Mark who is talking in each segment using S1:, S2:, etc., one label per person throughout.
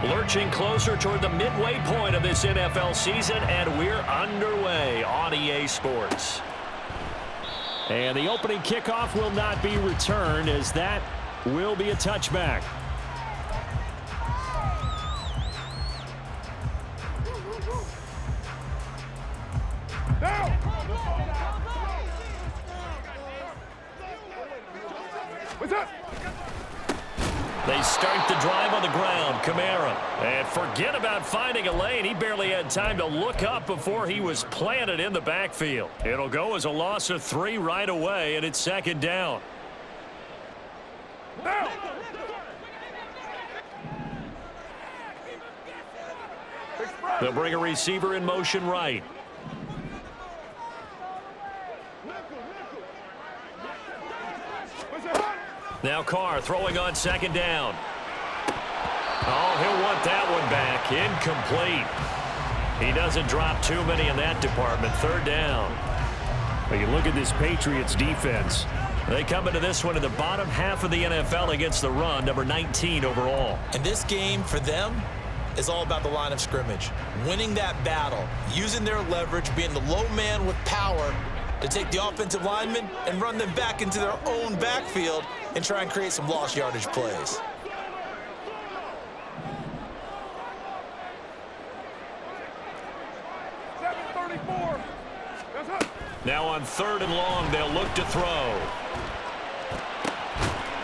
S1: Lurching closer toward the midway point of this NFL season, and we're underway on EA Sports. And the opening kickoff will not be returned, as that will be a touchback. They start the drive on the ground. Kamara. And forget about finding a lane. He barely had time to look up before he was planted in the backfield. It'll go as a loss of 3 right away, and it's second down. They'll bring a receiver in motion right. Now Carr throwing on second down. Oh, he'll want that one back. Incomplete. He doesn't drop too many in that department. Third down. Well, you look at this Patriots defense. They come into this one in the bottom half of the NFL against the run, number 19 overall.
S2: And this game for them is all about the line of scrimmage. Winning that battle, using their leverage, being the low man with power to take the offensive linemen and run them back into their own backfield and try and create some lost yardage plays.
S1: Now on 3rd and long, they'll look to throw.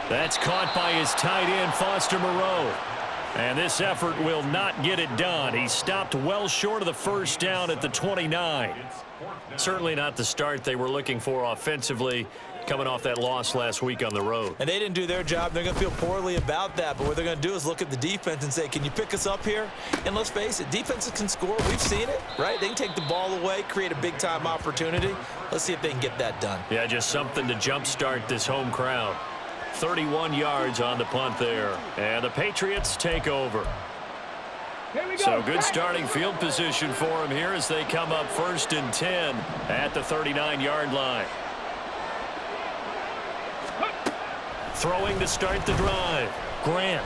S1: That's caught by his tight end, Foster Moreau. And this effort will not get it done. He stopped well short of the first down at the 29. Certainly not the start they were looking for offensively, coming off that loss last week on the road.
S2: And they didn't do their job. They're going to feel poorly about that. But what they're going to do is look at the defense and say, can you pick us up here? And let's face it, defenses can score. We've seen it, right? They can take the ball away, create a big-time opportunity. Let's see if they can get that done.
S1: Yeah, just something to jumpstart this home crowd. 31 yards on the punt there. And the Patriots take over. So good starting field position for them here as they come up 1st and 10 at the 39-yard line. Throwing to start the drive. Grant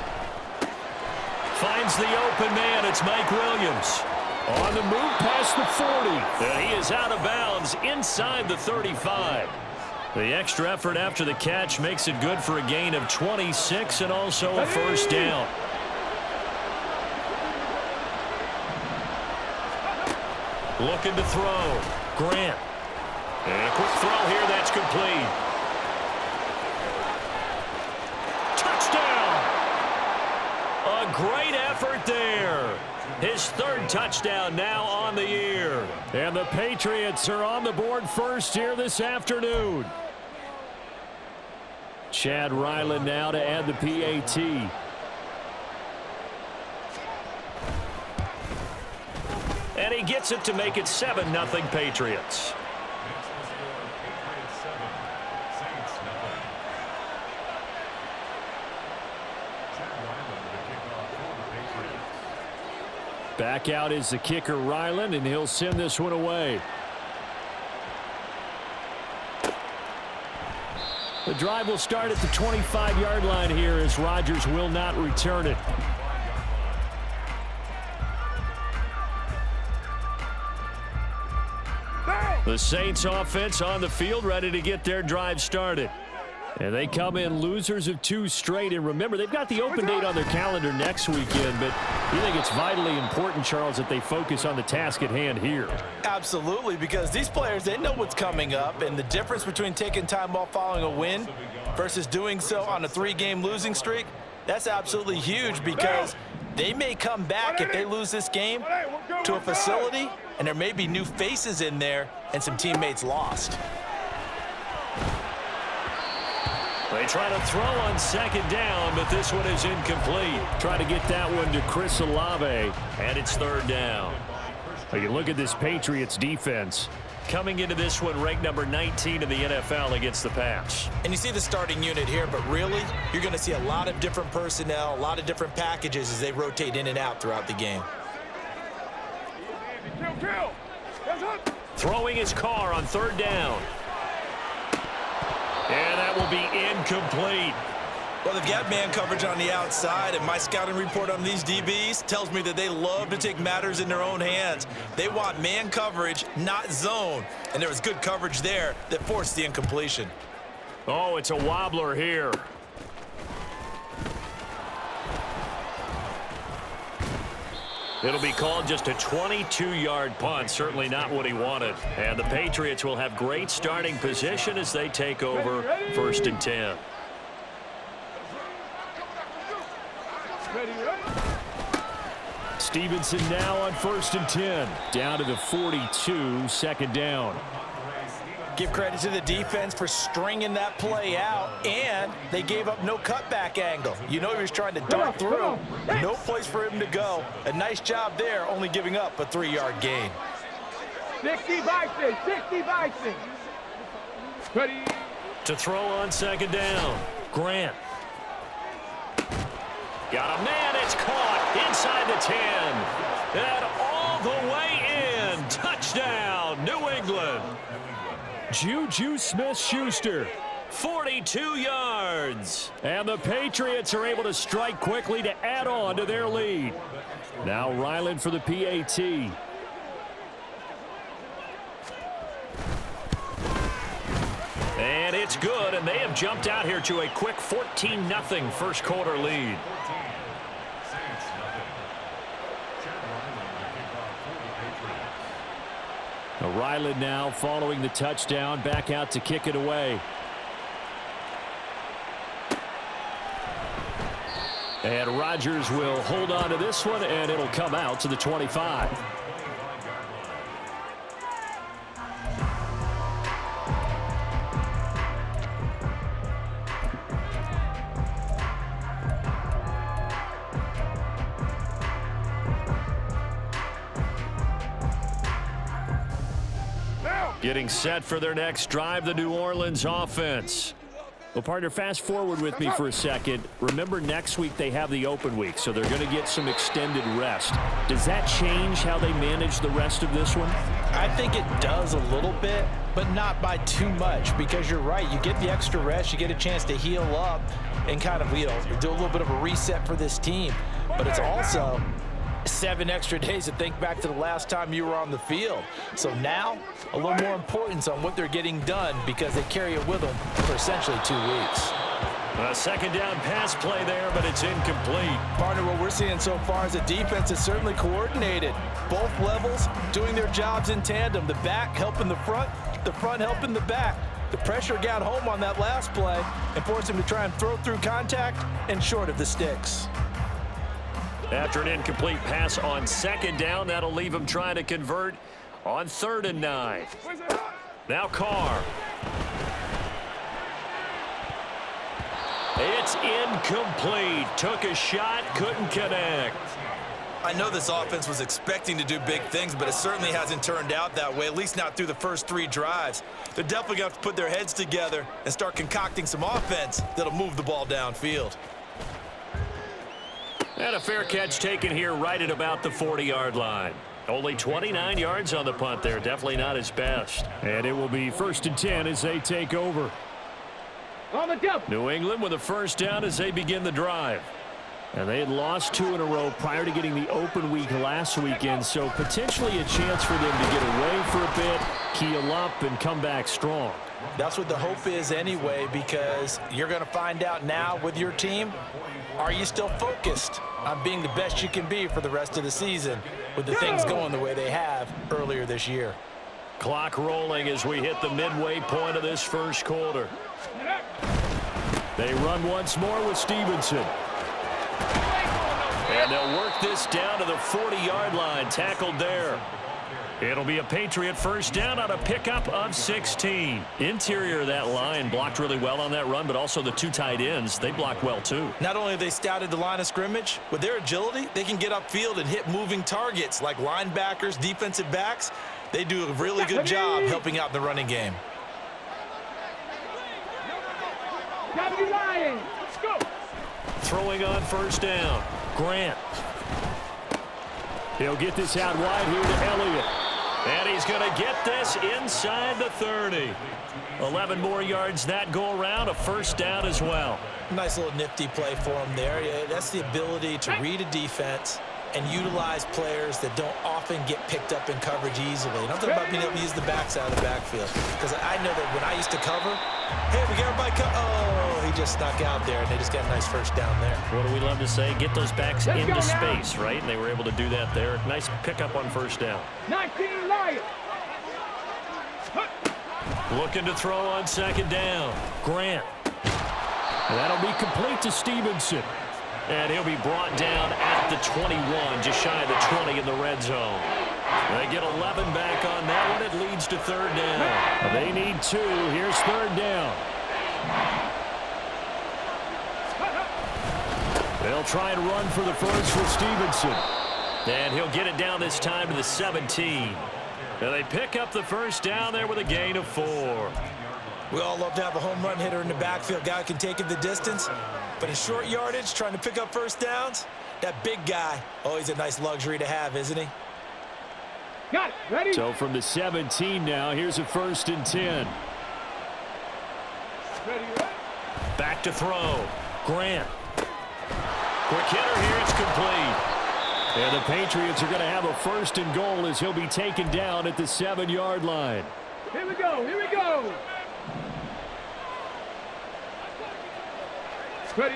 S1: finds the open man. It's Mike Williams. On the move past the 40. And he is out of bounds inside the 35. The extra effort after the catch makes it good for a gain of 26 and also a first down. Looking to throw. Grant. And a quick throw here that's complete. Touchdown! A great effort there. His 3rd touchdown now on the year. And the Patriots are on the board first here this afternoon. Chad Ryland now to add the PAT. And he gets it to make it 7-0 Patriots. Back out is the kicker, Ryland, and he'll send this one away. The drive will start at the 25-yard line here as Rodgers will not return it. The Saints offense on the field ready to get their drive started. And they come in losers of 2 straight. And remember, they've got the open date on their calendar next weekend. But you think it's vitally important, Charles, that they focus on the task at hand here?
S2: Absolutely, because these players, they know what's coming up. And the difference between taking time off following a win versus doing so on a 3-game losing streak, that's absolutely huge because they may come back if they lose this game to a facility and there may be new faces in there and some teammates lost.
S1: They try to throw on second down, but this one is incomplete. Try to get that one to Chris Olave, and it's 3rd down. You can look at this Patriots defense. Coming into this one ranked number 19 in the NFL against the pass.
S2: And you see the starting unit here, but really, you're going to see a lot of different personnel, a lot of different packages as they rotate in and out throughout the game.
S1: Throwing his car on 3rd down. And that will be incomplete.
S2: Well, they've got man coverage on the outside, and my scouting report on these DBs tells me that they love to take matters in their own hands. They want man coverage, not zone, and there was good coverage there that forced the incompletion.
S1: Oh, it's a wobbler here. It'll be called just a 22-yard punt, certainly not what he wanted. And the Patriots will have great starting position as they take over 1st and 10. Stevenson now on 1st and 10. Down to the 42, 2nd down.
S2: Give credit to the defense for stringing that play out, and they gave up no cutback angle. You know he was trying to dart through. No place for him to go. A nice job there, only giving up a 3-yard gain.
S3: 60 Bison, 60 Bison. Ready.
S1: To throw on 2nd down. Grant. Got a man, it's caught inside the 10. And all the way in. Touchdown, New England. Juju Smith-Schuster, 42 yards. And the Patriots are able to strike quickly to add on to their lead. Now Ryland for the PAT. And it's good, and they have jumped out here to a quick 14-0 first quarter lead. Ryland now following the touchdown, back out to kick it away. And Rodgers will hold on to this one, and it'll come out to the 25. Getting set for their next drive, the New Orleans offense. Well, partner, fast forward with me for a second. Remember, next week they have the open week, so they're going to get some extended rest. Does that change how they manage the rest of this one?
S2: I think it does a little bit, but not by too much, because you're right. You get the extra rest, you get a chance to heal up and kind of, do a little bit of a reset for this team. But it's also 7 extra days to think back to the last time you were on the field. So now, a little more importance on what they're getting done because they carry it with them for essentially 2 weeks.
S1: A 2nd down pass play there, but it's incomplete.
S2: Partner, what we're seeing so far is a defense that's certainly coordinated. Both levels doing their jobs in tandem. The back helping the front helping the back. The pressure got home on that last play and forced him to try and throw through contact and short of the sticks.
S1: After an incomplete pass on 2nd down, that'll leave him trying to convert on 3rd and 9. Now Carr. It's incomplete. Took a shot, couldn't connect.
S2: I know this offense was expecting to do big things, but it certainly hasn't turned out that way, at least not through the first 3 drives. They're definitely going to have to put their heads together and start concocting some offense that'll move the ball downfield.
S1: And a fair catch taken here right at about the 40-yard line. Only 29 yards on the punt there. Definitely not his best. And it will be 1st and 10 as they take over.
S3: On the jump.
S1: New England with a 1st down as they begin the drive. And they had lost 2 in a row prior to getting the open week last weekend, so potentially a chance for them to get away for a bit, keel up, and come back strong.
S2: That's what the hope is anyway, because you're going to find out now with your team, are you still focused on being the best you can be for the rest of the season with the things going the way they have earlier this year?
S1: Clock rolling as we hit the midway point of this first quarter. They run once more with Stevenson. And they'll work this down to the 40-yard line, tackled there. It'll be a Patriot 1st down on a pickup of 16. Interior of that line blocked really well on that run, but also the 2 tight ends, they blocked well too.
S2: Not only have they scouted the line of scrimmage, with their agility, they can get upfield and hit moving targets like linebackers, defensive backs. They do a really good job helping out in the running game.
S3: Let's go.
S1: Throwing on 1st down, Grant. He'll get this out wide here to Elliott. And he's going to get this inside the 30. 11 more yards that go around, a first down as well.
S2: Nice little nifty play for him there. Yeah, that's the ability to read a defense and utilize players that don't often get picked up in coverage easily. And I'm talking about being able to use the backside of the backfield. Because I know that when I used to cover, hey, we got everybody oh, he just snuck out there, and they just got a nice first down there.
S1: What do we love to say? Get those backs into space, right? And they were able to do that there. Nice pickup on first down.
S3: 19 Lions.
S1: Looking to throw on second down. Grant. That'll be complete to Stevenson. And he'll be brought down at the 21, just shy of the 20 in the red zone. They get 11 back on that one. It leads to third down. They need 2. Here's third down. They'll try and run for the first for Stevenson. And he'll get it down this time to the 17. And they pick up the first down there with a gain of 4.
S2: We all love to have a home run hitter in the backfield. Guy can take it the distance. But in short yardage, trying to pick up first downs, that big guy, oh, he's a nice luxury to have, isn't he?
S3: Got it. Ready?
S1: So from the 17 now, here's a 1st and 10.
S3: Ready.
S1: Back to throw. Grant. Quick hitter here. It's complete. And the Patriots are going to have a 1st and goal as he'll be taken down at the 7-yard line.
S3: Here we go. Here we go. Ready.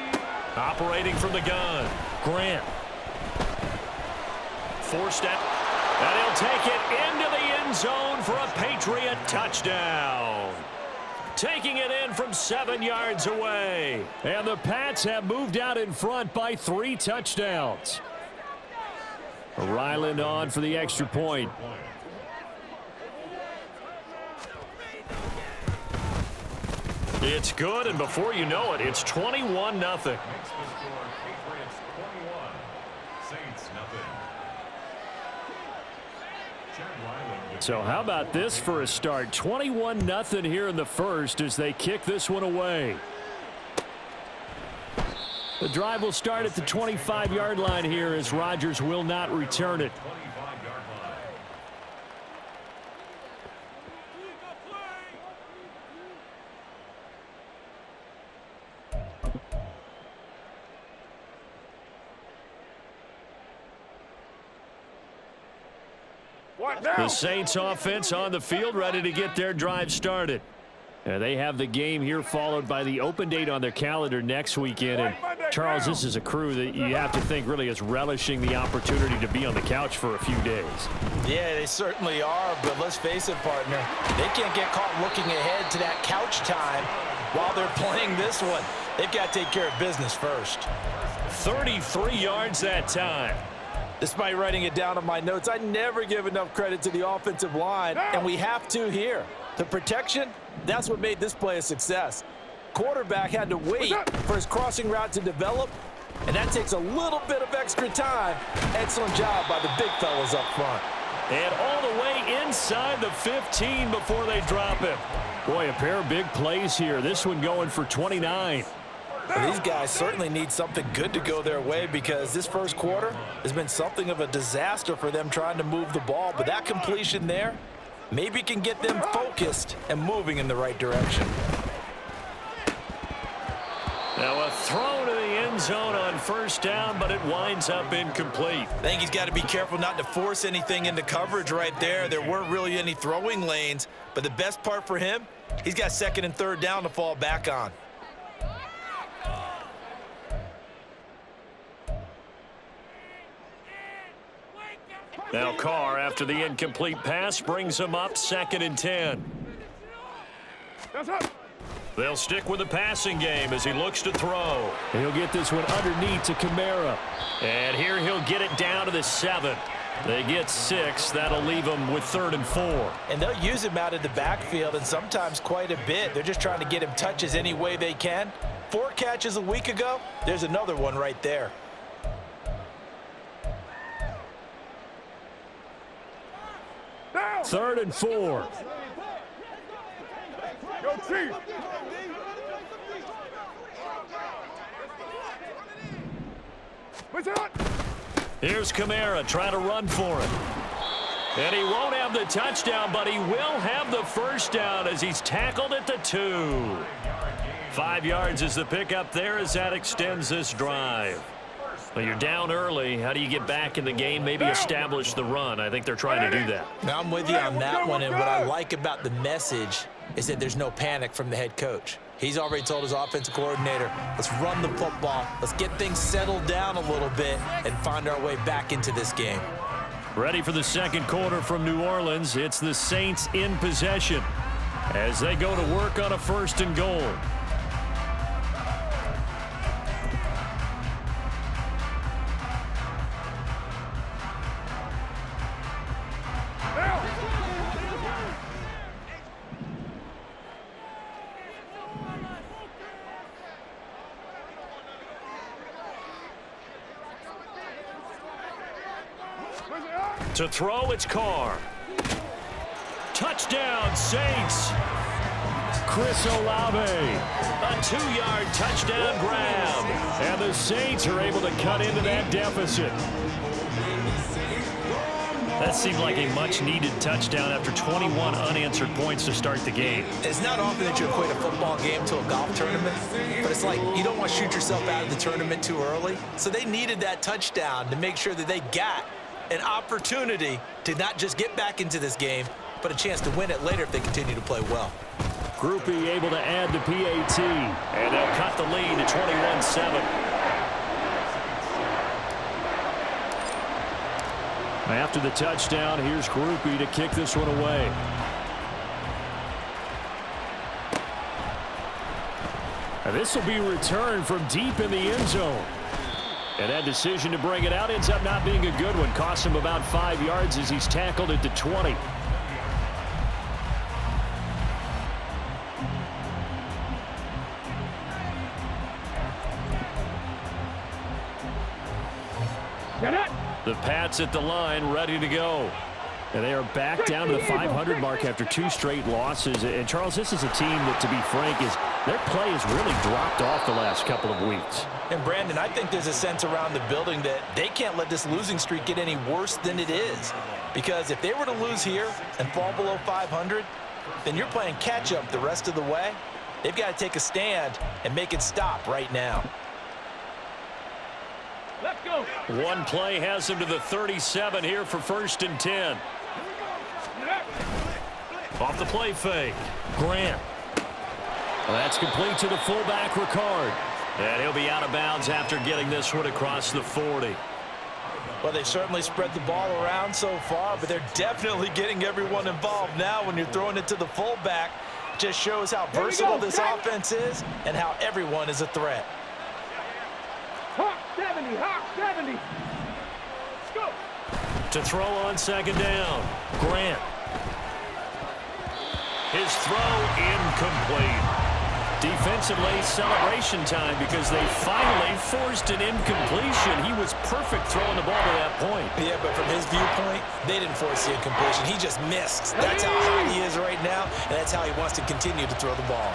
S1: Operating from the gun. Grant. Forced it. And he'll take it into the end zone for a Patriot touchdown. Taking it in from 7 yards away. And the Pats have moved out in front by 3 touchdowns. Ryland on for the extra point. It's good, and before you know it, it's 21-0. So how about this for a start? 21-0 here in the first as they kick this one away. The drive will start at the 25-yard line here as Rodgers will not return it. The Saints offense on the field, ready to get their drive started. They have the game here followed by the open date on their calendar next weekend. And Charles, this is a crew that you have to think really is relishing the opportunity to be on the couch for a few days.
S2: Yeah, they certainly are, but let's face it, partner. They can't get caught looking ahead to that couch time while they're playing this one. They've got to take care of business first.
S1: 33 yards that time.
S2: Despite writing it down on my notes, I never give enough credit to the offensive line, and we have to here. The protection, that's what made this play a success. Quarterback had to wait for his crossing route to develop, and that takes a little bit of extra time. Excellent job by the big fellas up front.
S1: And all the way inside the 15 before they drop him. Boy, a pair of big plays here. This one going for 29.
S2: Well, these guys certainly need something good to go their way because this first quarter has been something of a disaster for them trying to move the ball. But that completion there maybe can get them focused and moving in the right direction.
S1: Now a throw to the end zone on first down, but it winds up incomplete.
S2: I think he's got to be careful not to force anything into coverage right there. There weren't really any throwing lanes, but the best part for him, he's got second and third down to fall back on.
S1: Now Carr, after the incomplete pass, brings him up 2nd and 10. They'll stick with the passing game as he looks to throw. He'll get this one underneath to Kamara. And here he'll get it down to the 7. They get 6. That'll leave them with 3rd and 4.
S2: And they'll use him out of the backfield and sometimes quite a bit. They're just trying to get him touches any way they can. 4 catches a week ago. There's another one right there.
S3: Now.
S1: 3rd and 4.
S3: Go Chiefs.
S1: Here's Kamara trying to run for it. And he won't have the touchdown, but he will have the first down as he's tackled at the 2. 5 yards is the pickup there as that extends this drive. Well, you're down early. How do you get back in the game, maybe establish the run? I think they're trying to do that.
S2: Now, I'm with you on that one, and what I like about the message is that there's no panic from the head coach. He's already told his offensive coordinator, let's run the football, let's get things settled down a little bit and find our way back into this game.
S1: Ready for the second quarter from New Orleans. It's the Saints in possession as they go to work on a 1st and goal. To throw, it's Carr. Touchdown, Saints. Chris Olave. A 2-yard touchdown grab. And the Saints are able to cut into that deficit. That seemed like a much-needed touchdown after 21 unanswered points to start the game.
S2: It's not often that you equate a football game to a golf tournament, but it's like you don't want to shoot yourself out of the tournament too early. So they needed that touchdown to make sure that they got an opportunity to not just get back into this game, but a chance to win it later if they continue to play well.
S1: Groupie able to add the PAT, and they'll cut the lead to 21-7. After the touchdown, here's Groupie to kick this one away. And this will be returned from deep in the end zone. And that decision to bring it out ends up not being a good one. Costs him about 5 yards as he's tackled at the 20. The Pats at the line, ready to go. And they are back down to the 500 mark after 2 straight losses. And, Charles, this is a team that, to be frank, their play has really dropped off the last couple of weeks.
S2: And, Brandon, I think there's a sense around the building that they can't let this losing streak get any worse than it is. Because if they were to lose here and fall below 500, then you're playing catch-up the rest of the way. They've got to take a stand and make it stop right now.
S3: Let's go.
S1: One play has him to the 37 here for 1st and 10. Off the play fake. Grant. Well, that's complete to the fullback, Ricard. And he'll be out of bounds after getting this one across the 40.
S2: Well, they've certainly spread the ball around so far, but they're definitely getting everyone involved now when you're throwing it to the fullback. Just shows how versatile this offense is and how everyone is a threat.
S3: Hawk 70, Hawk 70. Go.
S1: To throw on 2nd down. Grant. His throw incomplete. Defensively, celebration time because they finally forced an incompletion. He was perfect throwing the ball to that point.
S2: Yeah, but from his viewpoint, they didn't force the incompletion. He just missed. That's how hot he is right now, and that's how he wants to continue to throw the ball.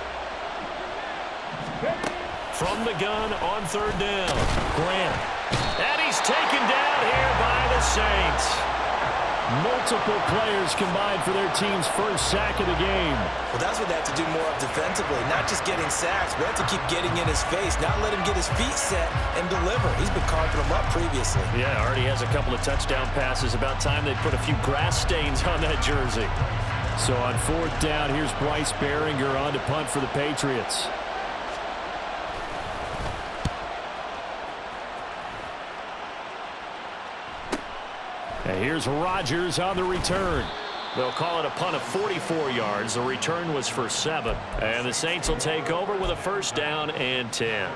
S1: From the gun on 3rd down. Grant. And he's taken down here by the Saints. Multiple players combined for their team's first sack of the game.
S2: Well, that's what they have to do more of defensively. Not just getting sacks, but have to keep getting in his face. Not let him get his feet set and deliver. He's been carving them up previously.
S1: Yeah, already has a couple of touchdown passes. About time they put a few grass stains on that jersey. So on 4th down, here's Bryce Behringer on to punt for the Patriots. And here's Rodgers on the return. They'll call it a punt of 44 yards. The return was for 7. And the Saints will take over with a 1st down and 10.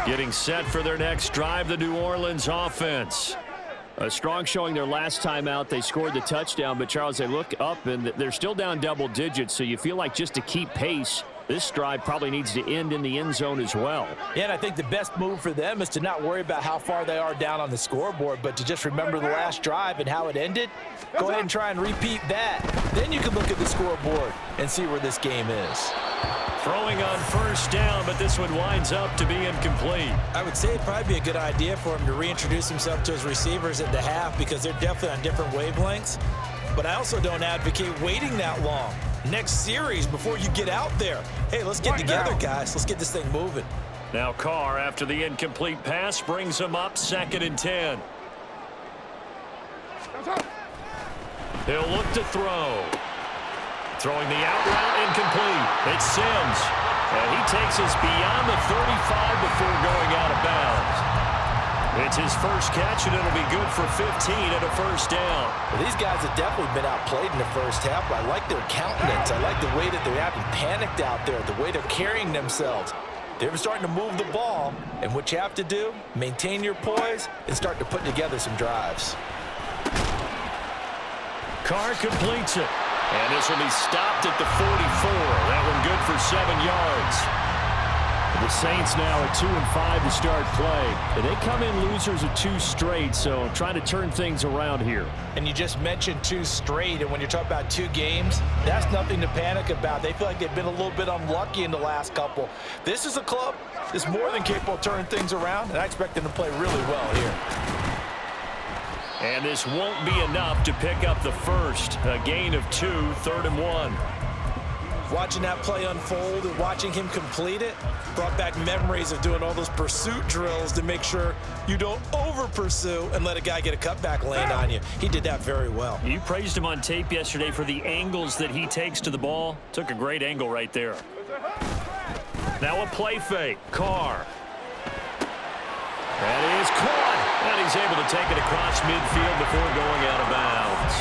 S1: Getting set for their next drive, the New Orleans offense. A strong showing their last time out. They scored the touchdown, but, Charles, they look up, and they're still down double digits, so you feel like just to keep pace, this drive probably needs to end in the end zone as well.
S2: Yeah, and I think the best move for them is to not worry about how far they are down on the scoreboard, but to just remember the last drive and how it ended. Go ahead and try and repeat that. Then you can look at the scoreboard and see where this game is.
S1: Throwing on first down, but this one winds up to be incomplete.
S2: I would say it'd probably be a good idea for him to reintroduce himself to his receivers at the half because they're definitely on different wavelengths. But I also don't advocate waiting that long. Next series before you get out there. Hey, let's get together, guys. Let's get this thing moving.
S1: Now Carr, after the incomplete pass, brings him up 2nd and 10. He'll look to throw. Throwing the out route incomplete. It's Sims. And he takes us beyond the 35 before going out of bounds. It's his first catch, and it'll be good for 15 and a first down.
S2: Well, these guys have definitely been outplayed in the first half, but I like their countenance. I like the way that they're having panicked out there, the way they're carrying themselves. They're starting to move the ball, and what you have to do, maintain your poise and start to put together some drives.
S1: Carr completes it. And this will be stopped at the 44. That one good for 7 yards. The Saints now at 2-5 to start play. And they come in losers of 2 straight, so trying to turn things around here.
S2: And you just mentioned 2 straight, and when you're talking about 2 games, that's nothing to panic about. They feel like they've been a little bit unlucky in the last couple. This is a club that's more than capable of turning things around, and I expect them to play really well here.
S1: And this won't be enough to pick up the first. A gain of 2, 3rd and 1.
S2: Watching that play unfold and watching him complete it brought back memories of doing all those pursuit drills to make sure you don't over-pursue and let a guy get a cutback land on you. He did that very well.
S1: You praised him on tape yesterday for the angles that he takes to the ball. Took a great angle right there. Now a play fake. Carr. That is caught. And he's able to take it across midfield before going out of bounds.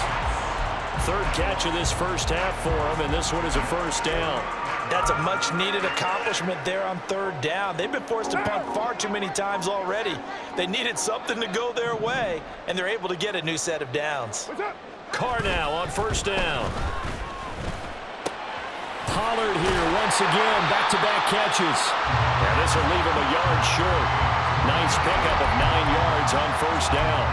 S1: 3rd catch of this first half for him, and this one is a first down.
S2: That's a much-needed accomplishment there on 3rd down. They've been forced to punt far too many times already. They needed something to go their way, and they're able to get a new set of downs.
S1: Carr now on first down. Pollard here once again, back-to-back catches. And this will leave him a yard short. Nice pickup of 9 yards on first down.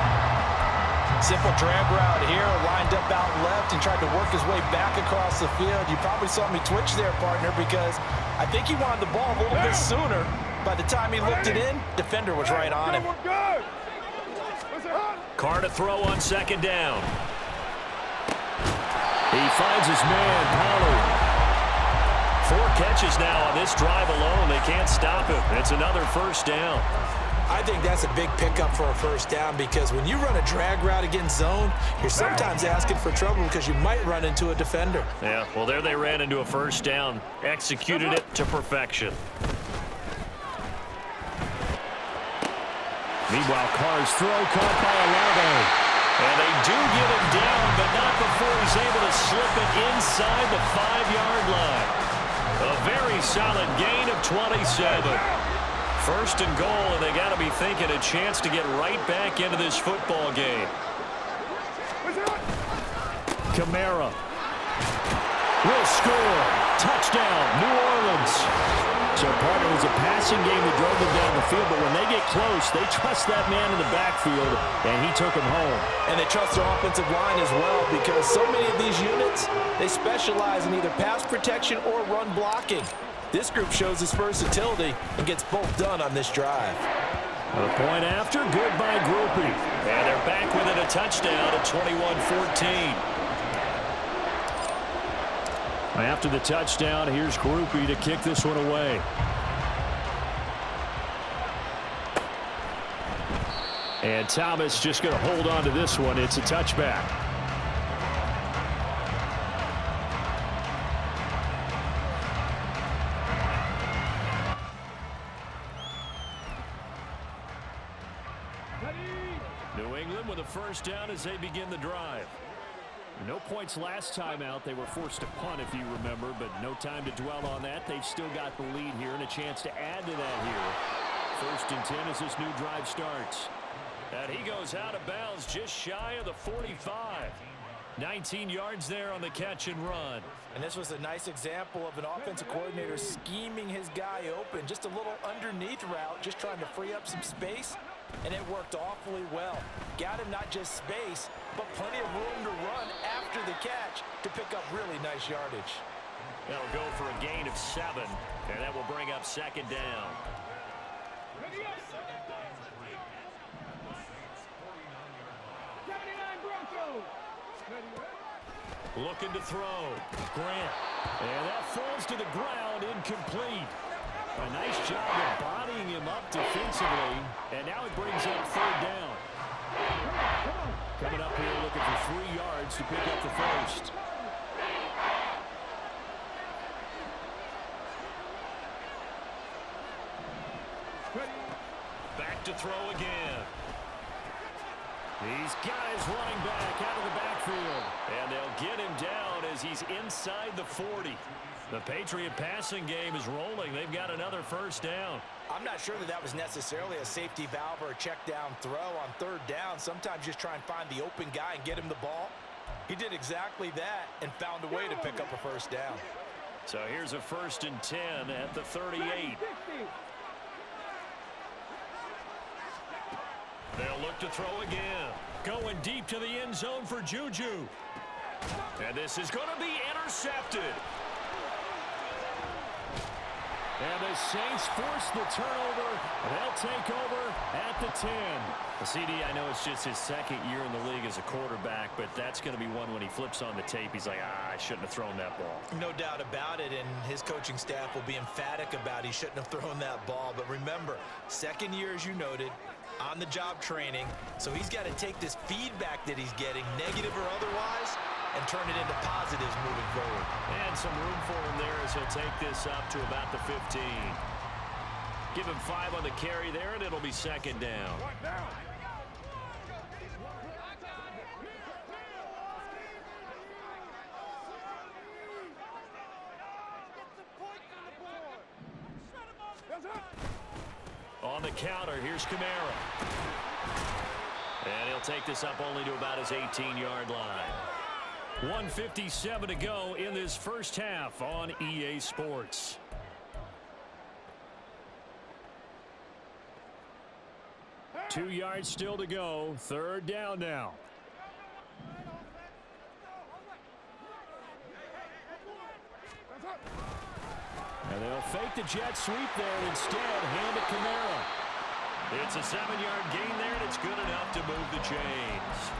S2: Simple drag route here, lined up out left and tried to work his way back across the field. You probably saw me twitch there, partner, because I think he wanted the ball a little bit sooner. By the time he looked it in, defender was right on him.
S1: Carr to throw on 2nd down. He finds his man, Pollard. 4 catches now on this drive alone. They can't stop him. It's another first down.
S2: I think that's a big pickup for a first down because when you run a drag route against zone, you're sometimes asking for trouble because you might run into a defender.
S1: Yeah, well, there they ran into a first down. Executed it to perfection. Meanwhile, Carr's throw caught by Olave. And they do get him down, but not before he's able to slip it inside the 5-yard line. A very solid gain of 27. 1st and goal, and they got to be thinking a chance to get right back into this football game. Kamara will score. Touchdown, New Orleans. So, partner, it was a passing game that drove them down the field, but when they get close, they trust that man in the backfield, and he took him home.
S2: And they trust their offensive line as well because so many of these units, they specialize in either pass protection or run blocking. This group shows its versatility and gets both done on this drive.
S1: The point after, good by Groupie. And they're back within a touchdown at 21-14. After the touchdown, here's Groupie to kick this one away. And Thomas just going to hold on to this one. It's a touchback. New England with a first down as they begin the drive. No points last time out. They were forced to punt, if you remember, but no time to dwell on that. They've still got the lead here and a chance to add to that here. 1st and 10 as this new drive starts. And he goes out of bounds just shy of the 45. 19 yards there on the catch and run.
S2: And this was a nice example of an offensive coordinator scheming his guy open. Just a little underneath route, just trying to free up some space. And it worked awfully well. Got him not just space, but plenty of room to run after the catch to pick up really nice yardage.
S1: That'll go for a gain of 7, and that will bring up second down.
S3: Ready up. 79 Broncos. Ready up.
S1: Looking to throw. Grant. And that falls to the ground, incomplete. A nice job of bodying him up defensively, and now it brings up third down. Coming up here looking for 3 yards to pick up the first. Back to throw again. He's got his running back out of the backfield. And they'll get him down as he's inside the 40. The Patriot passing game is rolling. They've got another first down.
S2: I'm not sure that was necessarily a safety valve or a check down throw on third down. Sometimes just try and find the open guy and get him the ball. He did exactly that and found a way to pick up a first down.
S1: So here's a 1st and 10 at the 38. They'll look to throw again. Going deep to the end zone for Juju. And this is going to be intercepted. And the Saints force the turnover. They'll take over at the 10. The CD, I know it's just his 2nd year in the league as a quarterback, but that's going to be one when he flips on the tape. He's like, I shouldn't have thrown that ball.
S2: No doubt about it, and his coaching staff will be emphatic about he shouldn't have thrown that ball. But remember, 2nd year, as you noted, on-the-job training, so he's got to take this feedback that he's getting, negative or otherwise, and turn it into positives moving forward.
S1: And some room for him there as he'll take this up to about the 15. Give him 5 on the carry there, and it'll be second down. On the counter, here's Kamara. And he'll take this up only to about his 18-yard line. 1:57 to go in this first half on EA Sports. Two yards still to go. Third down now. And they'll fake the jet sweep there and instead hand it Kamara. It's a 7-yard gain there, and it's good enough to move the chains.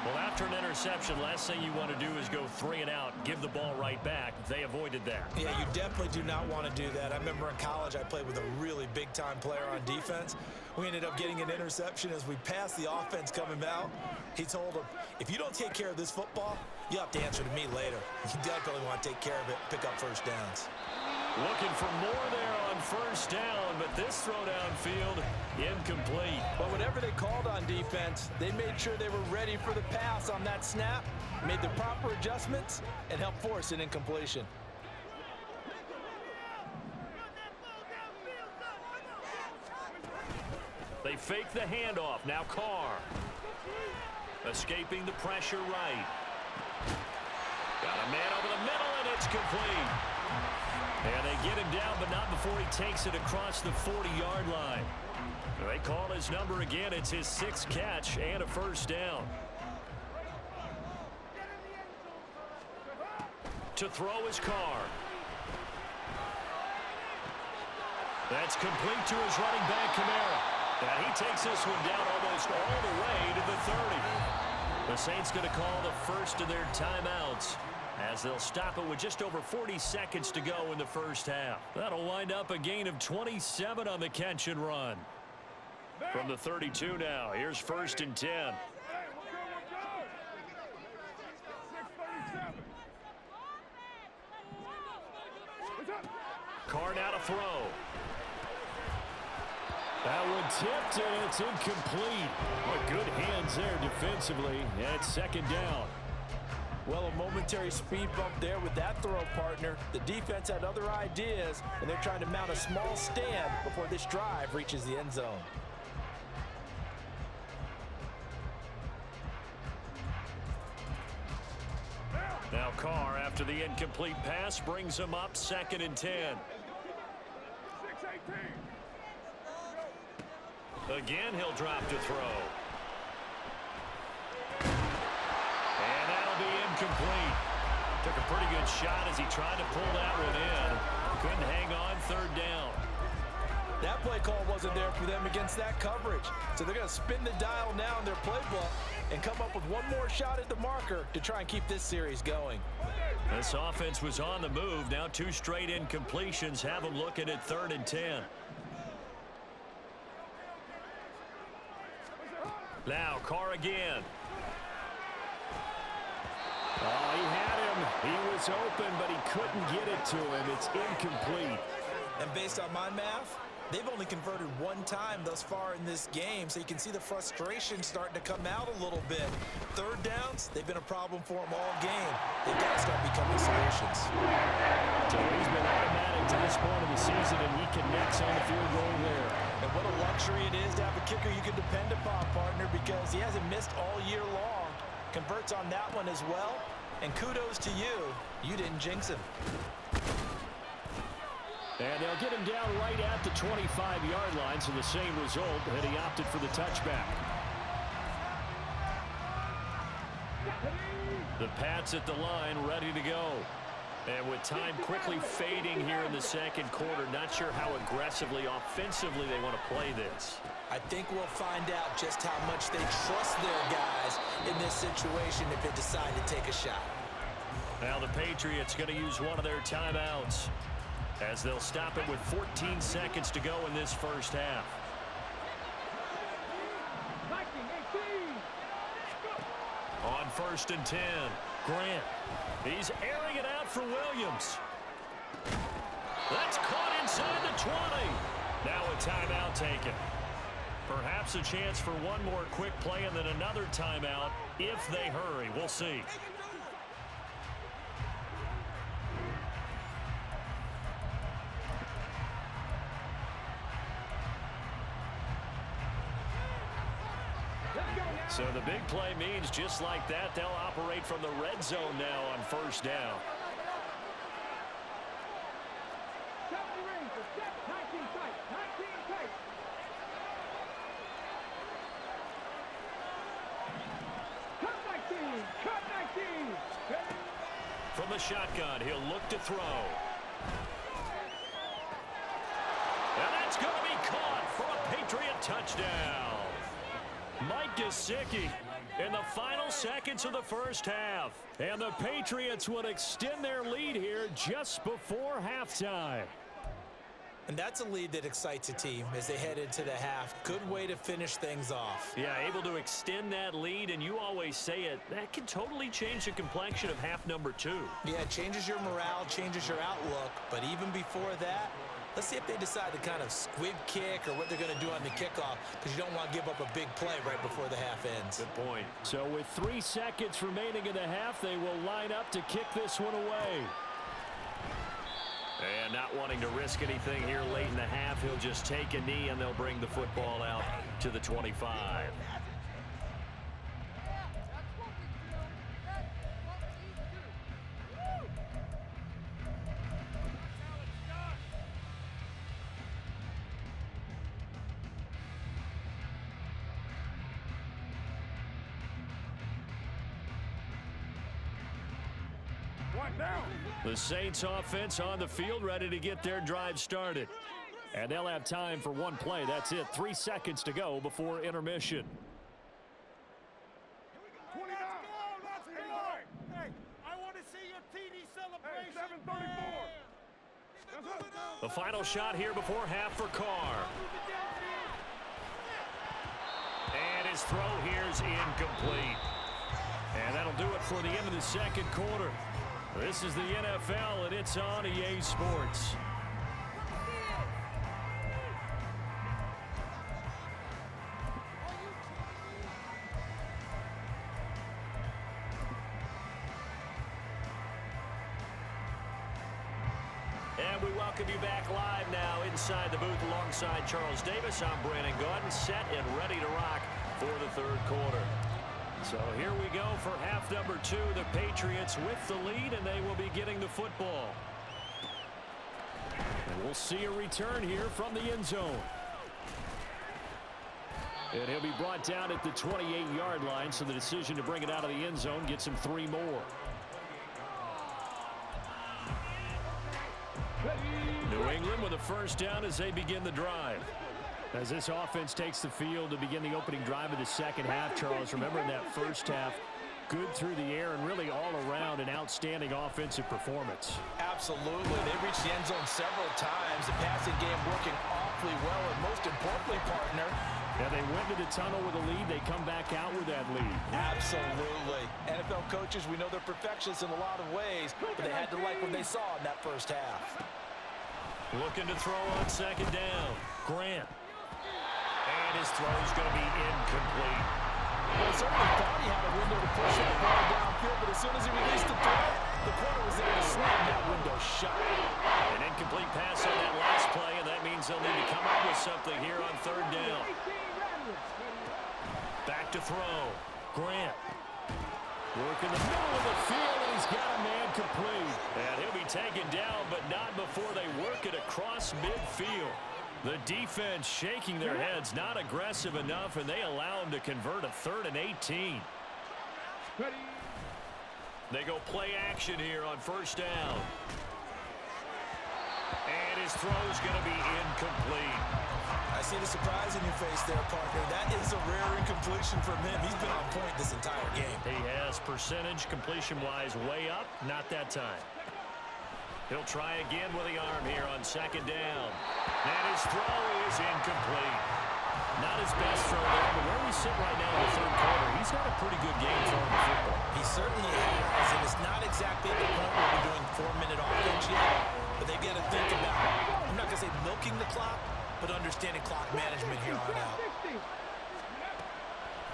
S1: Well, after an interception, last thing you want to do is go 3 and out, give the ball right back. They avoided that.
S2: Yeah, you definitely do not want to do that. I remember in college I played with a really big-time player on defense. We ended up getting an interception as we passed the offense coming out. He told him, if you don't take care of this football, you'll have to answer to me later. You definitely want to take care of it, pick up first downs.
S1: Looking for more there on first down, but this throw downfield, incomplete.
S2: But whatever they called on defense, they made sure they were ready for the pass on that snap, made the proper adjustments, and helped force an incompletion.
S1: They fake the handoff. Now Carr. Escaping the pressure right. Got a man over the middle, and it's complete. And they get him down, but not before he takes it across the 40-yard line. They call his number again. It's his 6th catch and a first down. To throw his Carr. That's complete to his running back, Kamara. And he takes this one down almost all the way to the 30. The Saints going to call the first of their timeouts, as they'll stop it with just over 40 seconds to go in the first half. That'll wind up a gain of 27 on the catch and run. From the 32 now, here's 1st and 10. Carr now to throw. That one tipped, and it's incomplete. But good hands there defensively, and it's second down.
S2: Well, a momentary speed bump there with that throw partner. The defense had other ideas, and they're trying to mount a small stand before this drive reaches the end zone.
S1: Now Carr, after the incomplete pass, brings him up 2nd and 10.
S3: 6-18.
S1: Again, he'll drop to throw. And that'll be incomplete. To Took a pretty good shot as he tried to pull that one in. Couldn't hang on, third down.
S2: That play call wasn't there for them against that coverage. So they're going to spin the dial now in their playbook and come up with one more shot at the marker to try and keep this series going.
S1: This offense was on the move. Now 2 straight incompletions have them looking at 3rd and 10. Now Carr again. Oh, he had him. He was open, but he couldn't get it to him. It's incomplete.
S2: And based on my math, they've only converted 1 time thus far in this game, so you can see the frustration starting to come out a little bit. 3rd downs, they've been a problem for them all game. They've got to start becoming solutions.
S1: So he's been automatic to this point of the season, and he connects on the field goal there.
S2: And what a luxury it is to have a kicker you can depend upon, partner, because he hasn't missed all year long. Converts on that one as well, and kudos to you. You didn't jinx him.
S1: And they'll get him down right at the 25-yard line, so the same result, and he opted for the touchback. The Pats at the line, ready to go. And with time quickly fading here in the second quarter, not sure how aggressively, offensively they want to play this.
S2: I think we'll find out just how much they trust their guys in this situation if they decide to take a shot.
S1: Now the Patriots going to use one of their timeouts, as they'll stop it with 14 seconds to go in this first half.
S3: 19-18.
S1: On 1st and 10, Grant. He's airing it out for Williams. That's caught inside the 20. Now a timeout taken. Perhaps a chance for one more quick play and then another timeout if they hurry. We'll see. So the big play means just like that, they'll operate from the red zone now on 1st down.
S3: Set the range for set 19 tight. 19 tight. Cut 19. Cut 19.
S1: From the shotgun, he'll look to throw. And that's going to be caught for a Patriot touchdown. Mike Gesicki in the final seconds of the first half. And the Patriots would extend their lead here just before halftime.
S2: And that's a lead that excites a team as they head into the half. Good way to finish things off.
S1: Yeah, able to extend that lead, and you always say it, that can totally change the complexion of half number 2.
S2: Yeah, it changes your morale, changes your outlook. But even before that, let's see if they decide to kind of squib kick or what they're going to do on the kickoff, because you don't want to give up a big play right before the half ends.
S1: Good point. So with 3 seconds remaining in the half, they will line up to kick this one away. And not wanting to risk anything here late in the half, he'll just take a knee and they'll bring the football out to the 25. The Saints offense on the field, ready to get their drive started. And they'll have time for one play. That's it. 3 seconds to go before intermission.
S3: 20 down. Let's go. Hey, I want to see your TD celebration. Hey, 734.
S1: The final shot here before half for Carr. And his throw here's incomplete. And that'll do it for the end of the second quarter. This is the NFL, and it's on EA Sports. And we welcome you back live now inside the booth alongside Charles Davis. I'm Brandon Gaudin, set and ready to rock for the third quarter. So here we go for half number 2. The Patriots with the lead, and they will be getting the football. And we'll see a return here from the end zone. And he'll be brought down at the 28-yard line, so the decision to bring it out of the end zone gets him 3 more. England with a first down as they begin the drive. As this offense takes the field to begin the opening drive of the second half, Charles, remember in that first half, good through the air and really all around an outstanding offensive performance.
S2: Absolutely. They reached the end zone several times. The passing game working awfully well, and most importantly, partner,
S1: yeah, they went to the tunnel with a lead. They come back out with that lead.
S2: Absolutely. NFL coaches, we know they're perfectionists in a lot of ways, but they had to like what they saw in that first half.
S1: Looking to throw on second down. Grant. And his throw's going to be incomplete.
S2: Well, certainly thought he had a window to push that ball downfield, but as soon as he released the throw, the corner was there to slam that window shut.
S1: An incomplete pass on that last play, and that means they'll need to come up with something here on third down. Back to throw. Grant. Working the middle of the field, and he's got a man complete. And he'll be taken down, but not before they work it across midfield. The defense shaking their heads, not aggressive enough, and they allow him to convert a 3rd and 18. They go play action here on first down. And his throw's going to be incomplete.
S2: I see the surprise in your face there, partner. That is a rare incompletion from him. He's been on point this entire game.
S1: He has percentage completion-wise way up, not that time. He'll try again with the arm here on second down. And his throw is incomplete. Not his best throw there, but where we sit right now in the third quarter, he's got a pretty good game throwing the football.
S2: He certainly has, and it's not exactly at the point where we're doing 4-minute offense yet, but they've got to think about, I'm not going to say milking the clock, but understanding clock management here on out.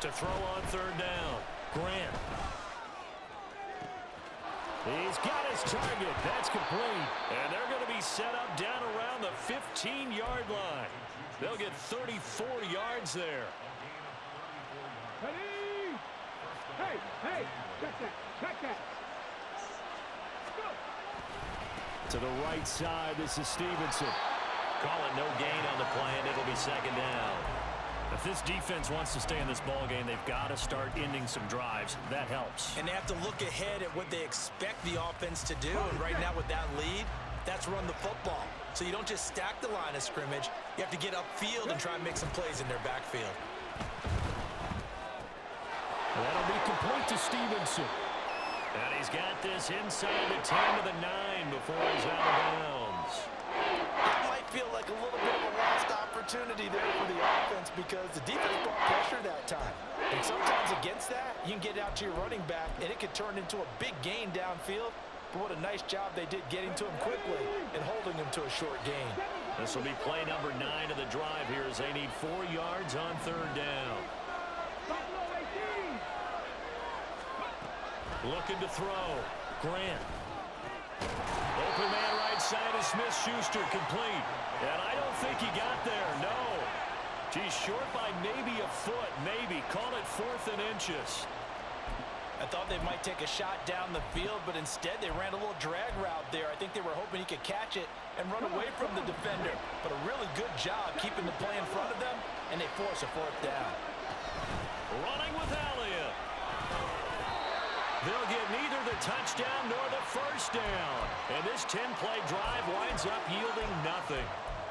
S1: To throw on third down, Grant. He's got his target. That's complete. And they're going to be set up down around the 15-yard line. They'll get 34 yards there.
S3: Ready? Hey, check that. Go.
S1: To the right side, this is Stevenson. Call it no gain on the play, and it'll be second down. If this defense wants to stay in this ballgame, they've got to start ending some drives. That helps.
S2: And they have to look ahead at what they expect the offense to do. And right now with that lead, that's run the football. So you don't just stack the line of scrimmage. You have to get upfield and try and make some plays in their backfield.
S1: That'll be complete to Stevenson. And he's got this inside the 10 to the 9 before he's out of bounds.
S2: That might feel like a little bit of a lost opportunity there for the offense because the defense brought pressure that time. And sometimes against that, you can get out to your running back, and it could turn into a big gain downfield. But what a nice job they did getting to him quickly and holding him to a short gain.
S1: This will be play number 9 of the drive here as they need 4 yards on third down. Looking to throw. Grant. Open man right side is Smith-Schuster, complete. And I don't think he got there, no. He's short by maybe a foot, maybe. Call it 4th and inches.
S2: I thought they might take a shot down the field, but instead they ran a little drag route there. I think they were hoping he could catch it and run away from the defender. But a really good job keeping the play in front of them, and they force a 4th down.
S1: Running with Elliott. They'll get neither the touchdown nor the first down. And this 10-play drive winds up yielding nothing.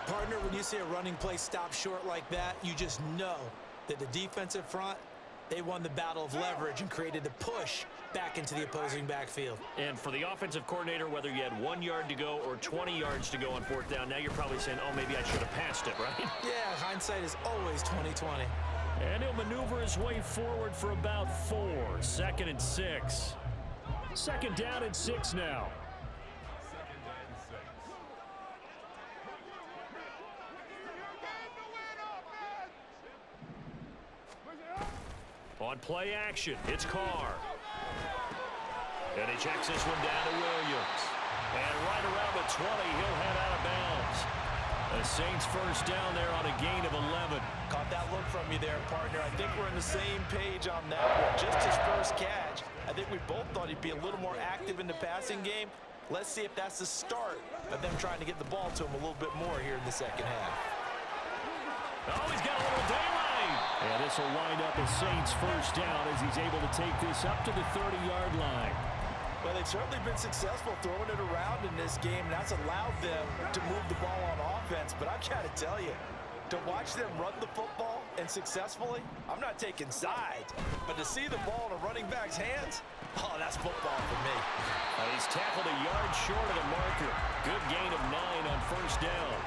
S2: Partner, when you see a running play stop short like that, you just know that the defensive front, they won the battle of leverage and created the push back into the opposing backfield.
S1: And for the offensive coordinator, whether you had 1 yard to go or 20 yards to go on 4th down, now you're probably saying, oh, maybe I should have passed it, right?
S2: Yeah, hindsight is always 20/20.
S1: And he'll maneuver his way forward for about 4. 2nd and 6. 2nd down and 6 now. On play action, it's Carr. And he checks this one down to Williams. And right around the 20, he'll head out of bounds. The Saints first down there on a gain of 11.
S2: Caught that look from you there, partner. I think we're on the same page on that one. Just his first catch. I think we both thought he'd be a little more active in the passing game. Let's see if that's the start of them trying to get the ball to him a little bit more here in the second half.
S1: Oh, he's got a little daylight. And this will wind up a Saints first down as he's able to take this up to the 30-yard line.
S2: Well, they've certainly been successful throwing it around in this game, and that's allowed them to move the ball on offense. But I've got to tell you, to watch them run the football and successfully, I'm not taking sides, but to see the ball in a running back's hands, oh, that's football for me.
S1: He's tackled a yard short of the marker. Good gain of 9 on first down.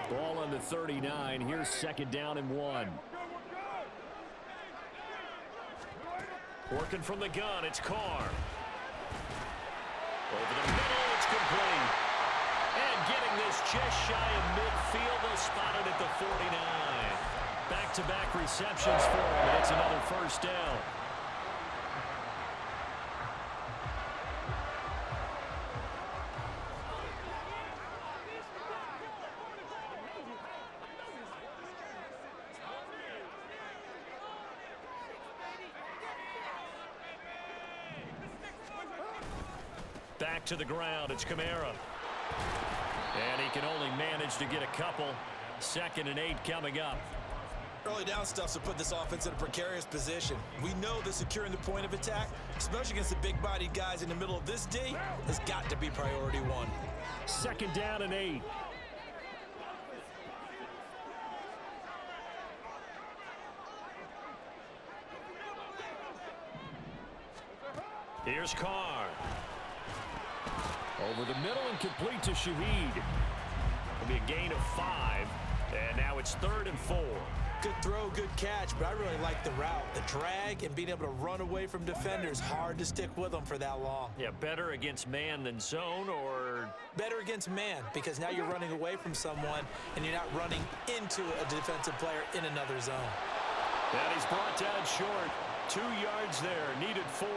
S1: Ball on the 39. Here's second down and 1. Working from the gun, it's Carr. Over the middle, it's complete. And getting this just shy of midfield, they'll spot it at the 49. Back-to-back receptions for him, and it's another first down. Back to the ground, it's Kamara. And he can only manage to get a couple. 2nd and 8 coming up.
S2: Early down stuff to put this offense in a precarious position. We know that securing the point of attack, especially against the big-bodied guys in the middle of this D, has got to be priority 1.
S1: 2nd down and 8. Here's Carr. Over the middle and complete to Shaheed. It'll be a gain of 5. And now it's 3rd and 4.
S2: Good throw, good catch, but I really like the route. The drag and being able to run away from defenders. Hard to stick with them for that long.
S1: Yeah, better against man than zone, or?
S2: Better against man, because now you're running away from someone and you're not running into a defensive player in another zone.
S1: And he's brought down short. 2 yards there, needed 4.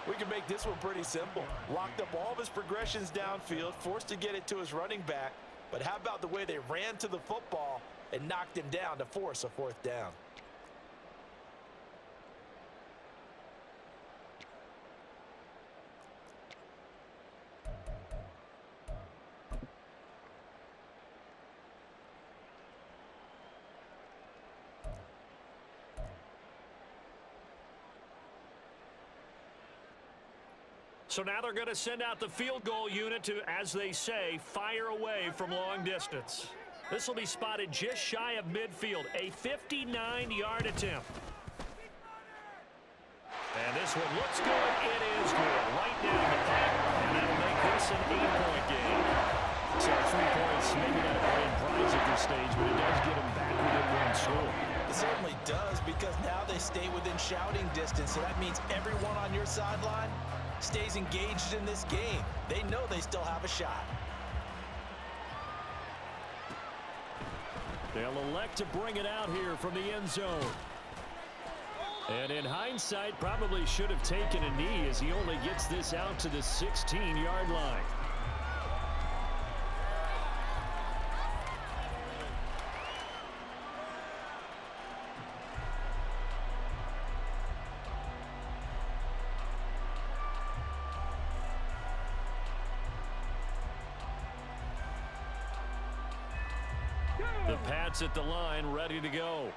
S2: We can make this one pretty simple. Locked up all of his progressions downfield, forced to get it to his running back. But how about the way they ran to the football and knocked him down to force a 4th down?
S1: So now they're going to send out the field goal unit to, as they say, fire away from long distance. This will be spotted just shy of midfield, a 59-yard attempt. And this one looks good. It is good. Right down the pipe, and that'll make this an 8-point game. So 3 points, maybe not a grand prize at this stage, but it does get them back within 1 score.
S2: It certainly does, because now they stay within shouting distance, so that means everyone on your sideline stays engaged in this game. They know they still have a shot.
S1: They'll elect to bring it out here from the end zone. And in hindsight, probably should have taken a knee as he only gets this out to the 16-yard line. The Pats at the line, ready to go.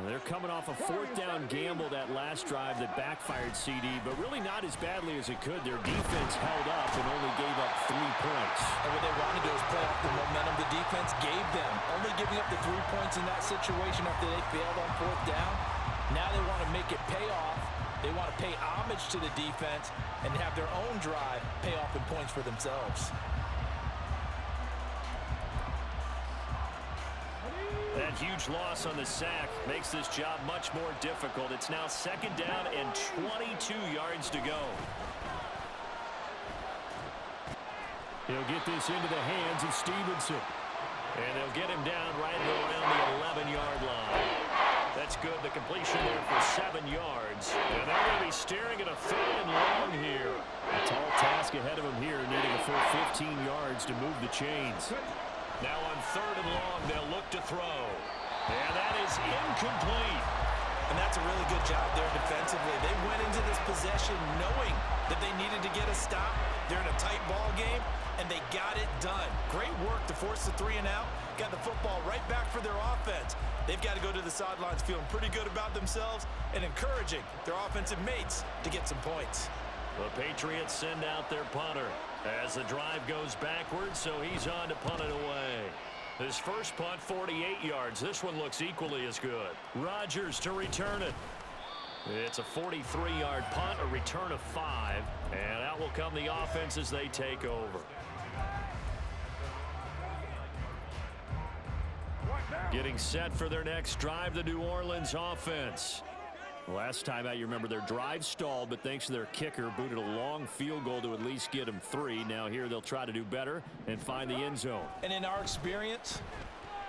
S1: They're coming off a 4th down gamble that last drive that backfired CD, but really not as badly as it could. Their defense held up and only gave up 3 points.
S2: And what they want to do is play off the momentum the defense gave them. Only giving up the 3 points in that situation after they failed on 4th down. Now they want to make it pay off. They want to pay homage to the defense and have their own drive pay off in points for themselves.
S1: That huge loss on the sack makes this job much more difficult. It's now 2nd down and 22 yards to go. He'll get this into the hands of Stevenson. And they'll get him down right around the 11-yard line. That's good. The completion there for 7 yards. And they're going to be staring at a 3rd and long here. A tall task ahead of him here, needing a full 15 yards to move the chains. Now on 3rd and long, they'll look to throw. And that is incomplete.
S2: And that's a really good job there defensively. They went into this possession knowing that they needed to get a stop. They're in a tight ball game, and they got it done. Great work to force the 3 and out. Got the football right back for their offense. They've got to go to the sidelines feeling pretty good about themselves and encouraging their offensive mates to get some points.
S1: The Patriots send out their punter as the drive goes backwards, so he's on to punt it away. His first punt, 48 yards. This one looks equally as good. Rodgers to return it. It's a 43-yard punt, a return of 5, and out will come the offense as they take over. Getting set for their next drive, the New Orleans offense. Last time out, you remember their drive stalled, but thanks to their kicker, booted a long field goal to at least get them 3. Now here they'll try to do better and find the end zone.
S2: And in our experience,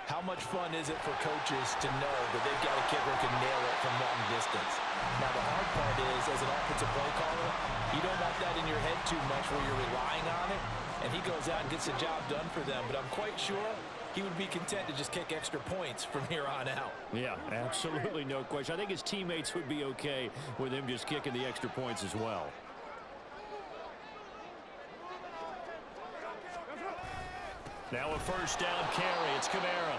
S2: how much fun is it for coaches to know that they've got a kicker who can nail it from long distance? Now the hard part is, as an offensive play caller, you don't want that in your head too much where you're relying on it, and he goes out and gets the job done for them. But I'm quite sure he would be content to just kick extra points from here on out.
S1: Yeah, absolutely no question. I think his teammates would be okay with him just kicking the extra points as well. Now a first down carry. It's Kamara.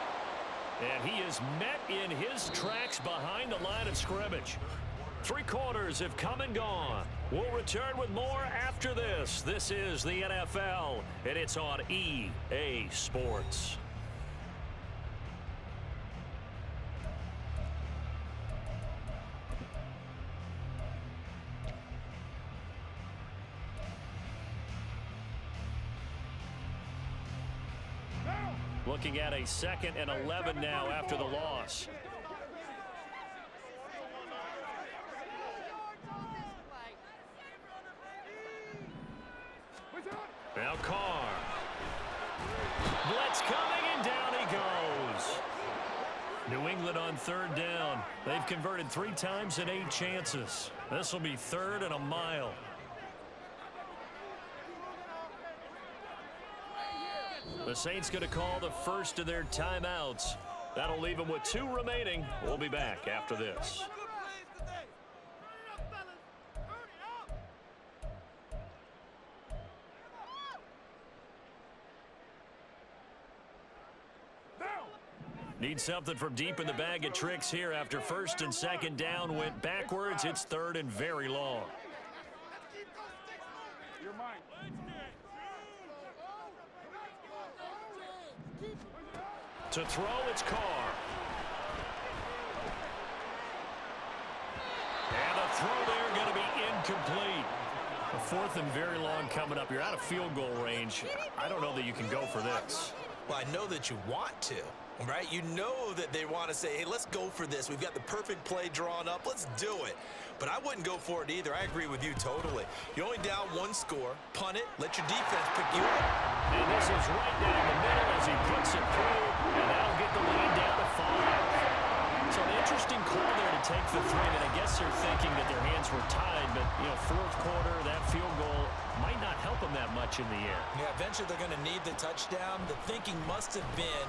S1: And he is met in his tracks behind the line of scrimmage. 3 quarters have come and gone. We'll return with more after this. This is the NFL, and it's on EA Sports. Looking at a 2nd and 11 now after the loss. Now Carr. Blitz coming, and down he goes. New England on 3rd down. They've converted 3 times in 8 chances. This will be 3rd and a mile. The Saints going to call the first of their timeouts. That'll leave them with 2 remaining. We'll be back after this. Need something from deep in the bag of tricks here after 1st and 2nd down went backwards. It's 3rd and very long. To throw, it's Carr. And the throw there going to be incomplete. A 4th and very long coming up. You're out of field goal range. I don't know that you can go for this.
S2: Well, I know that you want to, right? You know that they want to say, hey, let's go for this. We've got the perfect play drawn up. Let's do it. But I wouldn't go for it either. I agree with you totally. You're only down 1 score. Punt it. Let your defense pick you up.
S1: And this is right down the middle as he puts it through. And that'll get the lead down to 5. So an interesting call there to take the 3. And I guess they're thinking that their hands were tied. But, you know, 4th quarter, that field goal might not help them that much in the air.
S2: Yeah, eventually they're going to need the touchdown. The thinking must have been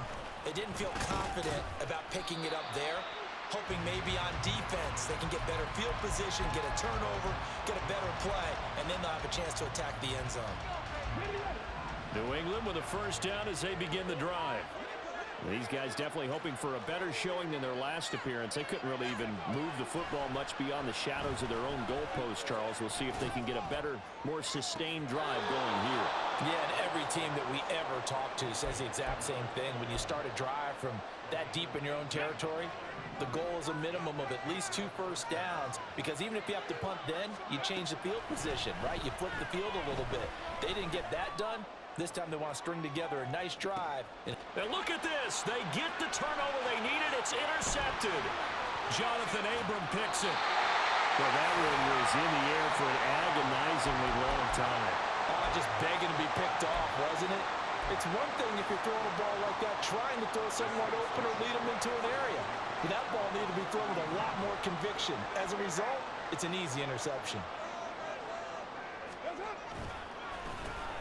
S2: they didn't feel confident about picking it up there, hoping maybe on defense they can get better field position, get a turnover, get a better play, and then they'll have a chance to attack the end zone.
S1: New England with a first down as they begin the drive. These guys definitely hoping for a better showing than their last appearance. They couldn't really even move the football much beyond the shadows of their own goalpost, Charles. We'll see if they can get a better, more sustained drive going here.
S2: Yeah, and every team that we ever talk to says the exact same thing. When you start a drive from that deep in your own territory, the goal is a minimum of at least 2 first downs, because even if you have to punt then, you change the field position, right? You flip the field a little bit. They didn't get that done. This time they want to string together a nice drive.
S1: And look at this. They get the turnover they needed. It's intercepted. Jonathan Abram picks it.
S4: Well, that one was in the air for an agonizingly long time.
S2: Just begging to be picked off, wasn't it? It's one thing if you're throwing a ball like that, trying to throw someone open or lead them into an area. But that ball needed to be thrown with a lot more conviction. As a result, it's an easy interception.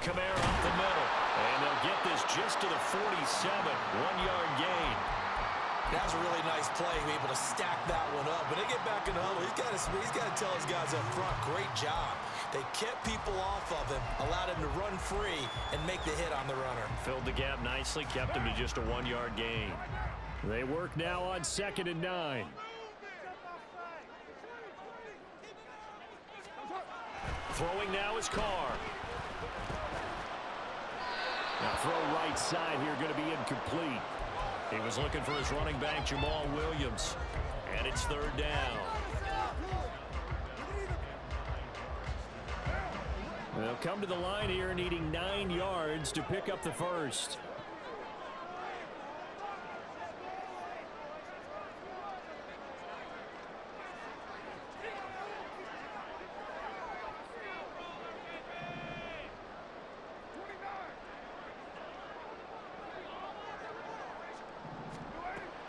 S1: Kamara up the middle, and they'll get this just to the 47, 1-yard gain.
S2: That was a really nice play, able to stack that one up. When they get back in the huddle, he's got to tell his guys up front, great job. They kept people off of him, allowed him to run free and make the hit on the runner.
S1: Filled the gap nicely, kept him to just a 1-yard gain. They work now on 2nd and 9. Throwing now is Carr. Now throw right side here, going to be incomplete. He was looking for his running back, Jamal Williams. And it's 3rd down. They'll come to the line here needing 9 yards to pick up the first.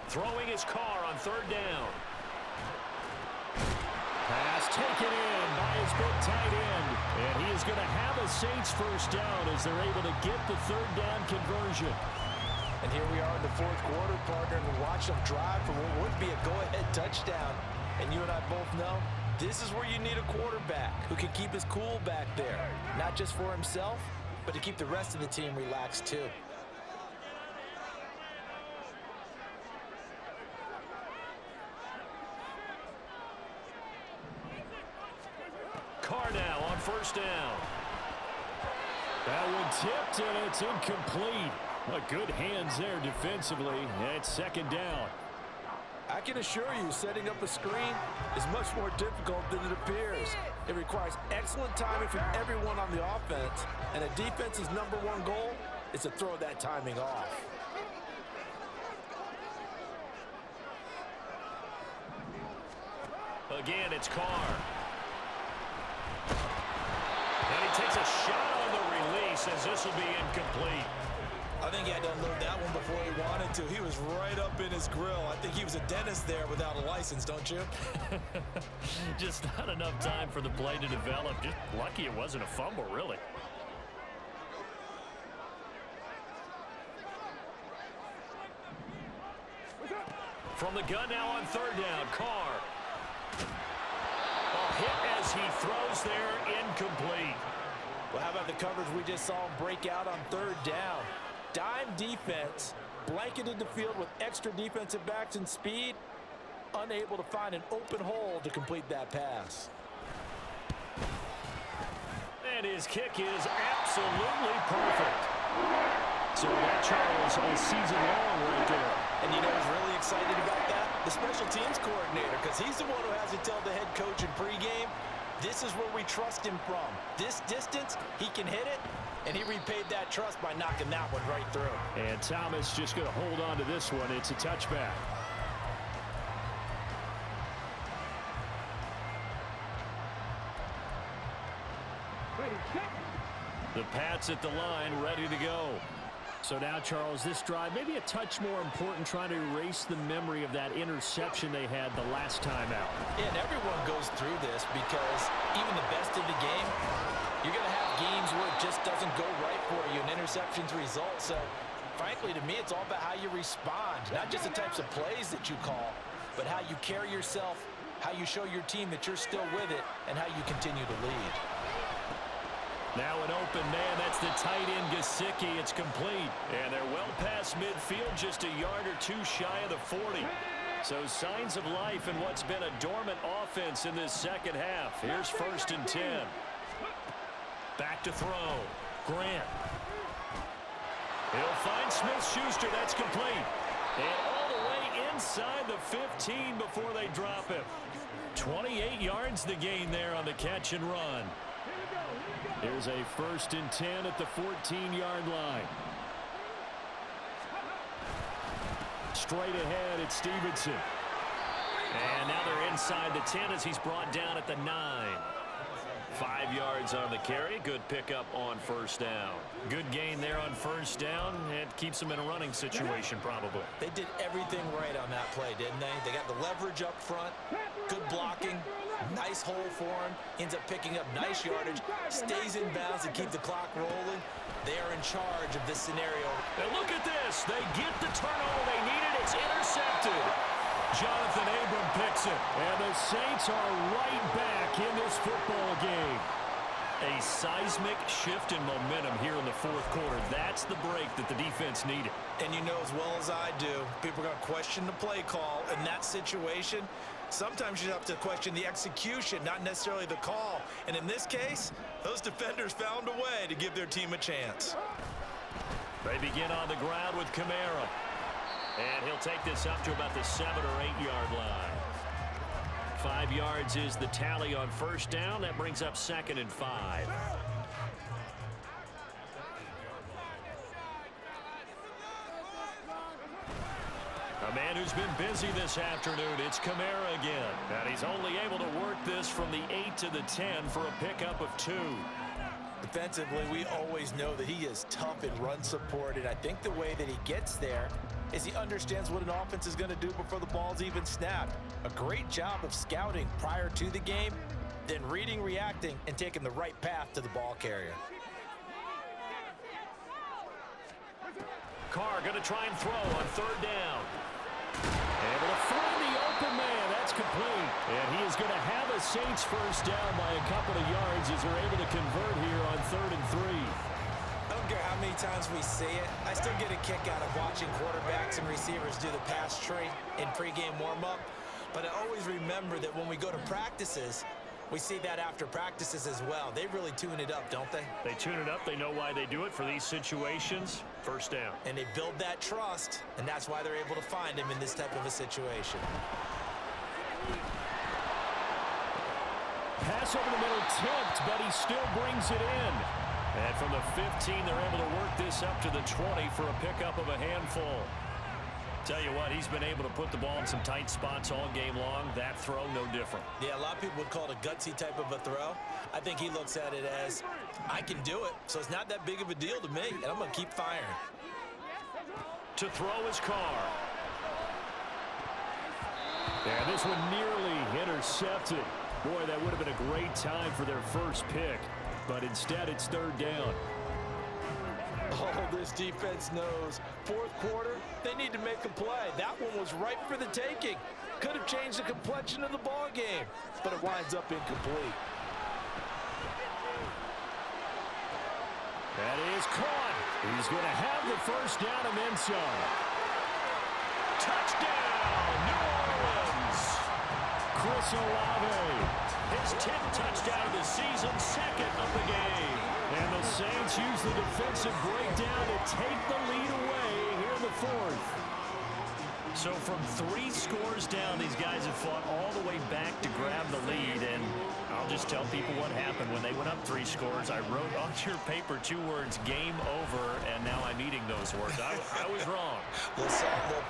S1: Throwing his Carr on 3rd down. Pass taken in by his big tight end. And he is going to have a Saints first down as they're able to get the 3rd down conversion.
S2: And here we are in the 4th quarter, partner, and we're watching them drive for what would be a go-ahead touchdown. And you and I both know this is where you need a quarterback who can keep his cool back there. Not just for himself, but to keep the rest of the team relaxed too.
S1: Carr now on 1st down. That one tipped, and it's incomplete. Good hands there defensively. It's 2nd down.
S2: I can assure you, setting up a screen is much more difficult than it appears. It requires excellent timing from everyone on the offense, and a defense's #1 goal is to throw that timing off.
S1: Again, it's Carr. And he takes a shot on the release as this will be incomplete.
S2: I think he had to unload that one before he wanted to. He was right up in his grill. I think he was a dentist there without a license, don't you?
S1: Just not enough time for the play to develop. Just lucky it wasn't a fumble, really. From the gun now on 3rd down, Carr. Hit as he throws there, incomplete.
S2: Well, how about the coverage we just saw him break out on 3rd down? Dime defense, blanketed the field with extra defensive backs and speed, unable to find an open hole to complete that pass.
S1: And his kick is absolutely perfect. So that, Charles, all season long right there.
S2: And you know who's really excited about that? The special teams coordinator, because he's the one who has to tell the head coach in pregame, this is where we trust him from. This distance, he can hit it, and he repaid that trust by knocking that one right through.
S1: And Thomas just going to hold on to this one. It's a touchback. The Pats at the line, ready to go. So now, Charles, this drive maybe a touch more important, trying to erase the memory of that interception they had the last time out.
S2: Yeah, and everyone goes through this because even the best of the game, you're going to have games where it just doesn't go right for you, and interceptions result. So, frankly, to me, it's all about how you respond, not just the types of plays that you call, but how you carry yourself, how you show your team that you're still with it, and how you continue to lead.
S1: Now an open man, that's the tight end Gesicki. It's complete. And they're well past midfield, just a yard or two shy of the 40. So signs of life in what's been a dormant offense in this second half. Here's 1st and 10. Back to throw. Grant. He'll find Smith-Schuster. That's complete. And all the way inside the 15 before they drop him. 28 yards the gain there on the catch and run. Here's a 1st and 10 at the 14-yard line. Straight ahead, it's Stevenson. And now they're inside the 10 as he's brought down at the 9. 5 yards on the carry. Good pickup on 1st down. Good gain there on 1st down. It keeps them in a running situation, probably.
S2: They did everything right on that play, didn't they? They got the leverage up front, good blocking, nice hole for him, ends up picking up nice yardage, stays in bounds to keep the clock rolling. They are in charge of this scenario.
S1: And look at this. They get the turnover they needed. It's intercepted. Jonathan Abram picks it. And the Saints are right back in this football game. A seismic shift in momentum here in the fourth quarter. That's the break that the defense needed.
S2: And you know as well as I do, people are going to question the play call in that situation. Sometimes you have to question the execution, not necessarily the call. And in this case, those defenders found a way to give their team a chance.
S1: They begin on the ground with Kamara. And he'll take this up to about the 7 or 8 yard line. 5 yards is the tally on first down. That brings up 2nd and 5. A man who's been busy this afternoon, it's Kamara again. And he's only able to work this from the 8 to the 10 for a pickup of 2.
S2: Defensively, we always know that he is tough in run support, and I think the way that he gets there is he understands what an offense is going to do before the ball's even snapped. A great job of scouting prior to the game, then reading, reacting, and taking the right path to the ball carrier.
S1: Carr going to try and throw on 3rd down. Able to find the open man. That's complete. And he is going to have a Saints first down by a couple of yards as they're able to convert here on 3rd and 3.
S2: I don't care how many times we see it. I still get a kick out of watching quarterbacks and receivers do the pass tree in pregame warm-up. But I always remember that when we go to practices, we see that after practices as well. They really tune it up, don't they?
S1: They tune it up. They know why they do it for these situations. First down.
S2: And they build that trust, and that's why they're able to find him in this type of a situation.
S1: Pass over the middle tipped, but he still brings it in. And from the 15, they're able to work this up to the 20 for a pickup of a handful. Tell you what, he's been able to put the ball in some tight spots all game long. That throw, no different.
S2: Yeah, a lot of people would call it a gutsy type of a throw. I think he looks at it as, I can do it, so it's not that big of a deal to me, and I'm going to keep firing.
S1: To throw his Carr. And this one nearly intercepted. Boy, that would have been a great time for their first pick, but instead it's 3rd down.
S2: Oh, this defense knows. Fourth quarter, they need to make a play. That one was ripe for the taking. Could have changed the complexion of the ball game, but it winds up incomplete.
S1: That is caught. He's going to have the first down and then some. Touchdown, New Orleans. Chris Olave. His 10th touchdown of the season, 2nd of the game. And the Saints use the defensive breakdown to take the lead away here in the 4th. So from 3 scores down, these guys have fought all the way back to grab the lead. And I'll just tell people what happened. When they went up 3 scores, I wrote on your paper 2 words, game over, and now I'm eating those words. I was wrong.
S2: Little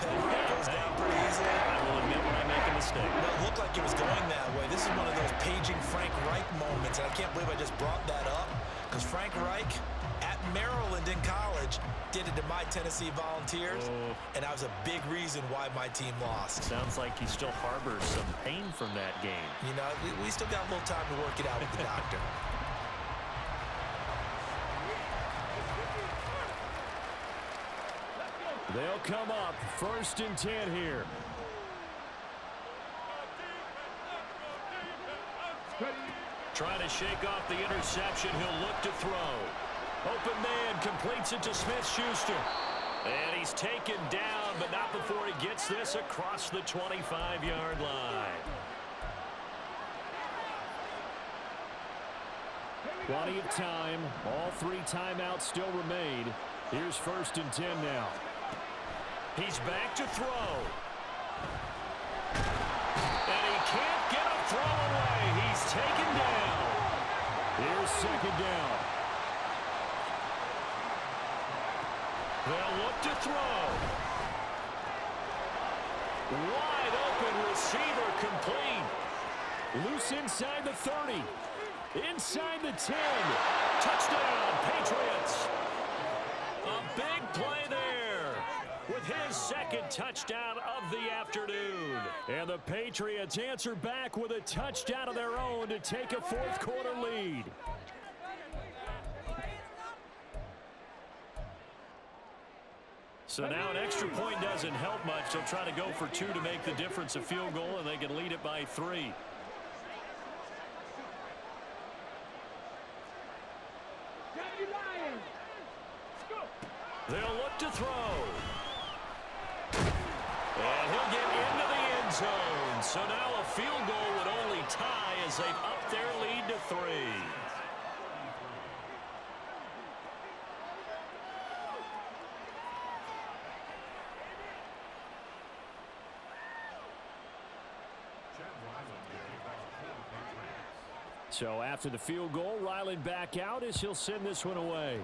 S2: pen goes down pretty easily.
S1: I will admit when I make a mistake.
S2: Well, it looked like it was going that way. This is one of those paging Frank Reich moments, and I can't believe I just brought that up, because Frank Reich at Maryland in college did it to my Tennessee Volunteers, and that was a big reason why my team lost.
S1: Sounds like he still harbors some pain from that game.
S2: You know, we still got a little time to work it out with the doctor.
S1: They'll come up 1st and 10 here. Trying to shake off the interception. He'll look to throw. Open man completes it to Smith-Schuster. And he's taken down, but not before he gets this across the 25-yard line. Plenty of time. All 3 timeouts still remain. Here's 1st and 10 now. He's back to throw. And he can't get a throw away. He's taken down. Here's 2nd down. They'll look to throw. Wide open receiver complete. Loose inside the 30. Inside the 10. Touchdown, Patriots. A big play there with his 2nd touchdown of the afternoon. And the Patriots answer back with a touchdown of their own to take a 4th quarter lead. So now an extra point doesn't help much. They'll try to go for 2 to make the difference a field goal, and they can lead it by 3. They'll look to throw. And he'll get into the end zone. So now a field goal would only tie as they've upped their lead to 3. So after the field goal, Ryland back out as he'll send this one away.